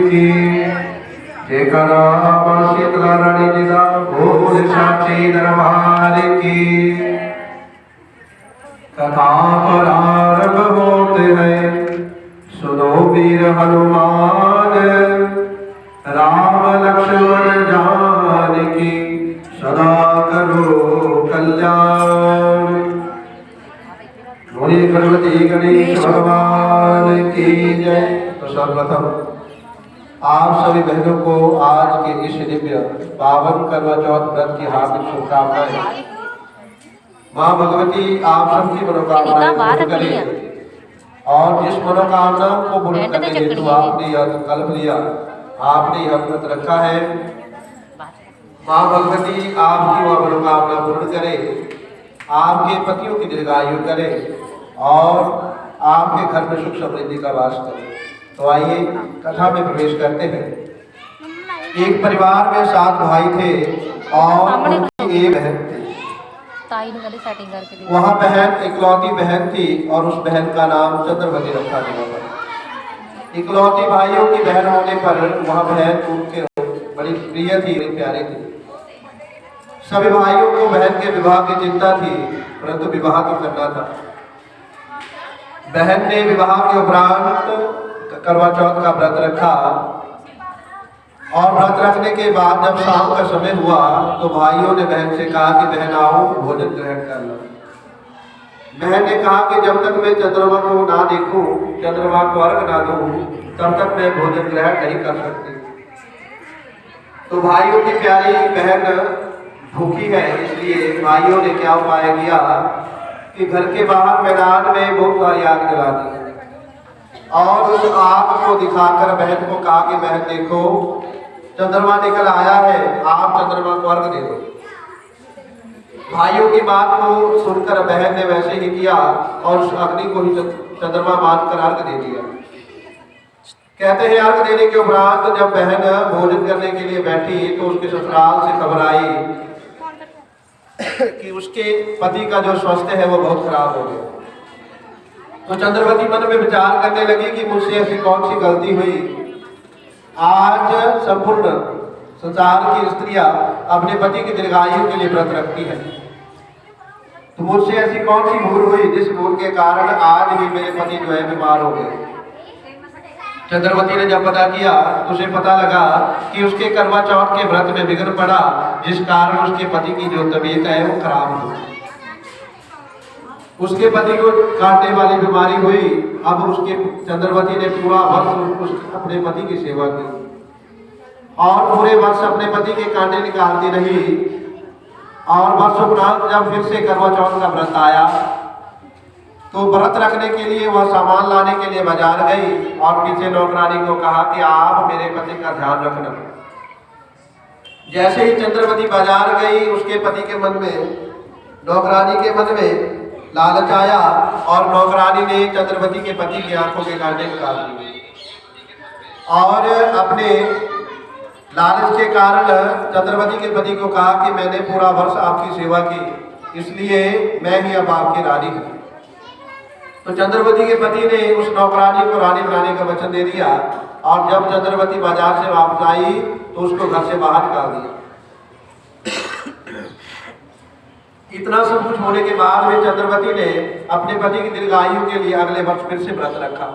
की। जेकर शीतला रानी जी का बोल साची दरबार की। कथा प्रारंभ होते हैं, सुनो वीर हनुमान, राम लक्ष्मण जानकी सदा करो कल्याण। बोलिए गणपति गणेश भगवान की जय। तो सर्वप्रथम आप सभी बहनों को आज के इस दिव्य पावन करवा चौथ व्रत की हार्दिक शुभकामनाएं। माँ भगवती आप सबकी मनोकामनाएं पूर्ण करें और जिस मनोकामना को पूर्ण करने हेतु आपने यह संकल्प लिया, आपने यह व्रत रखा है, माँ भगवती आपकी वह मनोकामना पूर्ण करे, आपके पतियों की दीर्घायु करे और आपके घर में सुख समृद्धि का वास करे। तो आइए कथा में प्रवेश करते हैं। एक परिवार में 7 भाई थे और उनकी एक बहन थी। वहाँ बहन इकलौती बहन थी और उस बहन का नाम चंद्रवती रखा गया था। इकलौती भाइयों की बहन होने पर वह बहन उनके बड़ी प्रिय थी, बड़ी प्यारी थी। सभी भाइयों को बहन के विवाह की चिंता थी, परंतु विवाह तो करना था। बहन ने विवाह के उपरांत करवा चौथ का व्रत रखा और व्रत रखने के बाद जब शाम का समय हुआ तो भाइयों ने बहन से कहा कि बहन आओ भोजन ग्रहण कर लो। बहन ने कहा कि जब तक मैं चंद्रमा को ना देखूं, चंद्रमा को अर्घ ना दूं, तब तक मैं भोजन ग्रहण नहीं कर सकती। तो भाइयों की प्यारी बहन भूखी है, इसलिए भाइयों ने क्या उपाय किया कि घर के बाहर मैदान में बहुत सारी आग जला दी और उस आग को दिखाकर बहन को कहा कि बहन देखो चंद्रमा निकल आया है, आप चंद्रमा को अर्घ दे दो। भाइयों की बात को सुनकर बहन ने वैसे ही किया और उस अग्नि को ही चंद्रमा मानकर अर्घ दे दिया। कहते हैं अर्घ देने के उपरांत जब बहन भोजन करने के लिए बैठी तो उसके ससुराल से खबर आई कि उसके पति का जो स्वास्थ्य है वो बहुत खराब हो गया। तो चंद्रवती मन में विचार करने लगी कि मुझसे ऐसी कौन सी गलती हुई, आज संपूर्ण संसार की स्त्रियां अपने पति की दीर्घायु के लिए व्रत रखती हैं, तो मुझसे ऐसी कौन सी भूल हुई जिस भूल के कारण आज भी मेरे पति जो है बीमार हो गए। चंद्रवती ने जब पता किया तो उसे पता लगा कि उसके करवा चौथ के व्रत में विघ्न पड़ा, जिस कारण उसके पति की जो तबीयत है वो खराब हुई। उसके पति को काटने वाली बीमारी हुई। अब उसके चंद्रवती ने पूरा वर्ष अपने पति की सेवा की और पूरे वर्ष अपने पति के कांटे निकालती रही और वर्षोपरांत जब फिर से करवा चौथ का व्रत आया तो व्रत रखने के लिए वह सामान लाने के लिए बाजार गई और पीछे नौकरानी को कहा कि आप मेरे पति का ध्यान रखना। जैसे ही चंद्रवती बाजार गई उसके पति के मन में, नौकरानी के मन में लालच आया और नौकरानी ने चंद्रवती के पति की आंखों के कांटे निकाल दिए और अपने लालच के कारण चंद्रवती के पति को कहा कि मैंने पूरा वर्ष आपकी सेवा की, इसलिए मैं ही अब आपकी रानी हूँ। तो चंद्रवती के पति ने उस नौकरानी को रानी बनाने का वचन दे दिया और जब चंद्रवती बाजार से वापस आई तो उसको घर से बाहर निकाल दिया। इतना सब कुछ होने के बाद में चंद्रवती ने अपने पति की दीर्घायु के लिए अगले वर्ष फिर से व्रत रखा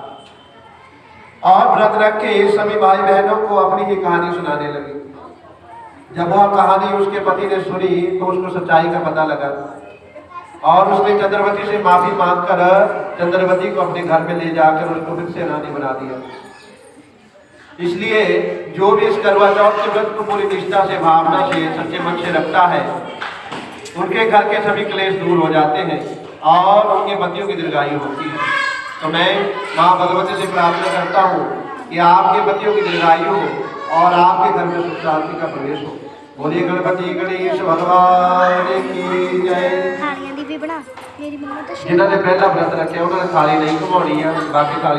और व्रत रख के सभी भाई बहनों को अपनी ही कहानी सुनाने लगी। जब वह कहानी उसके पति ने सुनी तो उसको सच्चाई का पता लगा और उसने चंद्रवती से माफी मांगकर चंद्रवती को अपने घर में ले जाकर उसको फिर से रानी बना दिया। इसलिए जो भी इस करवा चौथ के व्रत को पूरी निष्ठा से, भावना से, सच्चे मन से रखता है, उनके घर के सभी क्लेश दूर हो जाते हैं और उनके पतियों की दीर्घायु होती है। तो मैं माँ भगवती से प्रार्थना करता हूँ कि आपके पतियों की दीर्घायु हो और आपके घर में सुख शांति का प्रवेश हो। बोलिए गणपति गणेश भगवान की जय। जिन्होंने पहला व्रत रखे उन्होंने थाली नहीं घुमानी है, बाकी थाली